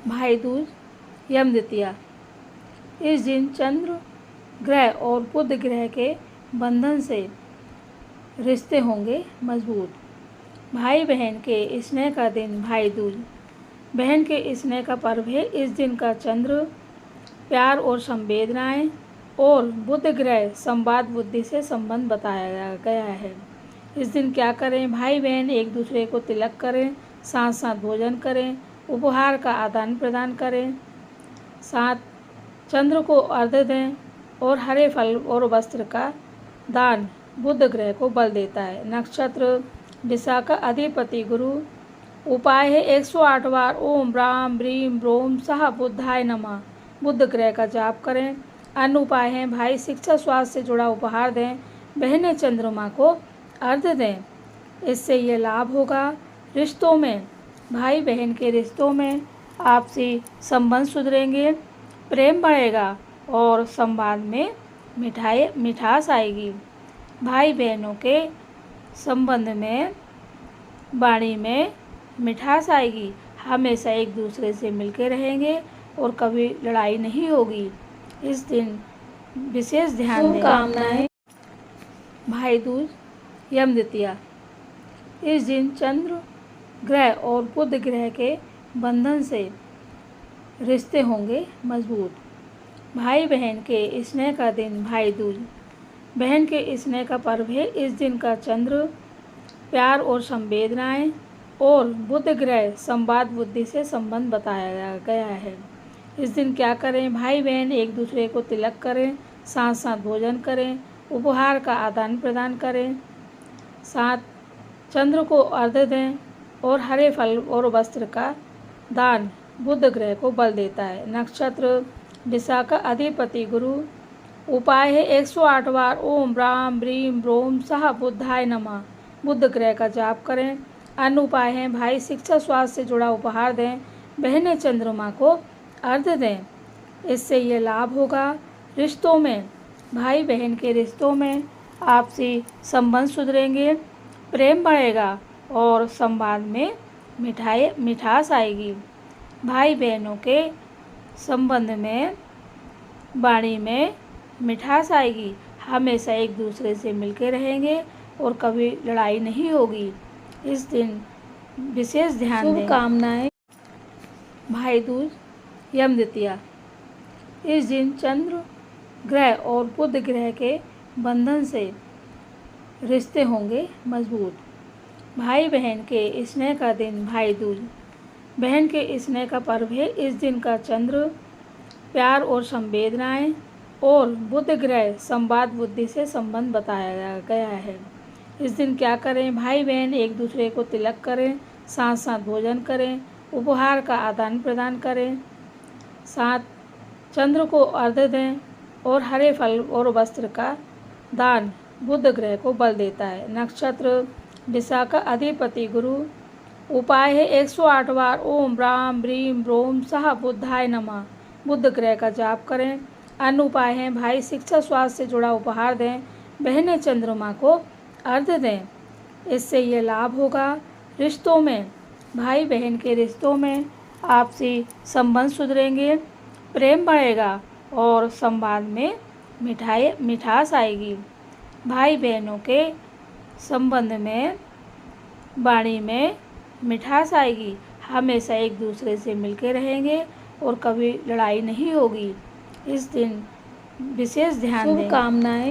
भाई दूज यम द्वितीया। इस दिन चंद्र ग्रह और बुध ग्रह के बंधन से रिश्ते होंगे मजबूत। भाई बहन के स्नेह का दिन भाई दूज। बहन के स्नेह का पर्व है। इस दिन का चंद्र प्यार और संवेदनाएं और बुध ग्रह संवाद बुद्धि से संबंध बताया गया है। इस दिन क्या करें? भाई बहन एक दूसरे को तिलक करें, साथ साथ भोजन करें, उपहार का आदान प्रदान करें, साथ चंद्र को अर्घ्य दें और हरे फल और वस्त्र का दान बुध ग्रह को बल देता है। नक्षत्र विशाखा, अधिपति गुरु। उपाय है 108 बार ओम राम ब्रीम ब्रोम सह बुद्धाय नमः बुध ग्रह का जाप करें। अन्य उपाय हैं भाई शिक्षा स्वास्थ्य से जुड़ा उपहार दें, बहनें चंद्रमा को अर्घ्य दें। इससे ये लाभ होगा रिश्तों में, भाई बहन के रिश्तों में आपसी संबंध सुधरेंगे, प्रेम बढ़ेगा और संवाद में मिठास आएगी। भाई बहनों के संबंध में, वाणी में मिठास आएगी। हमेशा एक दूसरे से मिलके रहेंगे और कभी लड़ाई नहीं होगी। इस दिन विशेष ध्यान दें। शुभकामनाएं। भाई दूज यम द्वितीया। इस दिन चंद्र ग्रह और बुध ग्रह के बंधन से रिश्ते होंगे मजबूत। भाई बहन के स्नेह का दिन भाई दूज। बहन के स्नेह का पर्व है। इस दिन का चंद्र प्यार और संवेदनाएं और बुध ग्रह संवाद बुद्धि से संबंध बताया गया है। इस दिन क्या करें? भाई बहन एक दूसरे को तिलक करें, साथ साथ भोजन करें, उपहार का आदान प्रदान करें, साथ चंद्र को अर्घ्य दें और हरे फल और वस्त्र का दान बुध ग्रह को बल देता है। नक्षत्र विशाखा, अधिपति गुरु। उपाय है 108 बार ओम राम ब्रीम ब्रोम सह बुद्धाय नमः बुध ग्रह का जाप करें। अन्य उपाय हैं भाई शिक्षा स्वास्थ्य से जुड़ा उपहार दें, बहनें चंद्रमा को अर्घ्य दें। इससे ये लाभ होगा रिश्तों में, भाई बहन के रिश्तों में आपसी संबंध सुधरेंगे, प्रेम बढ़ेगा और संवाद में मिठास आएगी। भाई बहनों के संबंध में, वाणी में मिठास आएगी। हमेशा एक दूसरे से मिलके रहेंगे और कभी लड़ाई नहीं होगी। इस दिन विशेष ध्यान दें। शुभकामनाएं। भाई दूज यम द्वितीया। इस दिन चंद्र ग्रह और बुध ग्रह के बंधन से रिश्ते होंगे मजबूत। भाई बहन के स्नेह का दिन भाई दूज। बहन के स्नेह का पर्व है। इस दिन का चंद्र प्यार और संवेदनाएं और बुध ग्रह संवाद बुद्धि से संबंध बताया गया है। इस दिन क्या करें? भाई बहन एक दूसरे को तिलक करें, साथ साथ भोजन करें, उपहार का आदान प्रदान करें, साथ चंद्र को अर्घ्य दें और हरे फल और वस्त्र का दान बुध ग्रह को बल देता है। नक्षत्र विशाखा, अधिपति गुरु। उपाय है 108 बार ओम राम ब्रीम ब्रोम सह बुद्धाय नमः बुध ग्रह का जाप करें। अन्य उपाय हैं भाई शिक्षा स्वास्थ्य से जुड़ा उपहार दें, बहनें चंद्रमा को अर्घ्य दें। इससे ये लाभ होगा रिश्तों में, भाई बहन के रिश्तों में आपसी संबंध सुधरेंगे, प्रेम बढ़ेगा और संवाद में मिठास आएगी। भाई बहनों के संबंध में, वाणी में मिठास आएगी। हमेशा एक दूसरे से मिलके रहेंगे और कभी लड़ाई नहीं होगी। इस दिन विशेष ध्यान दें। शुभकामनाएं।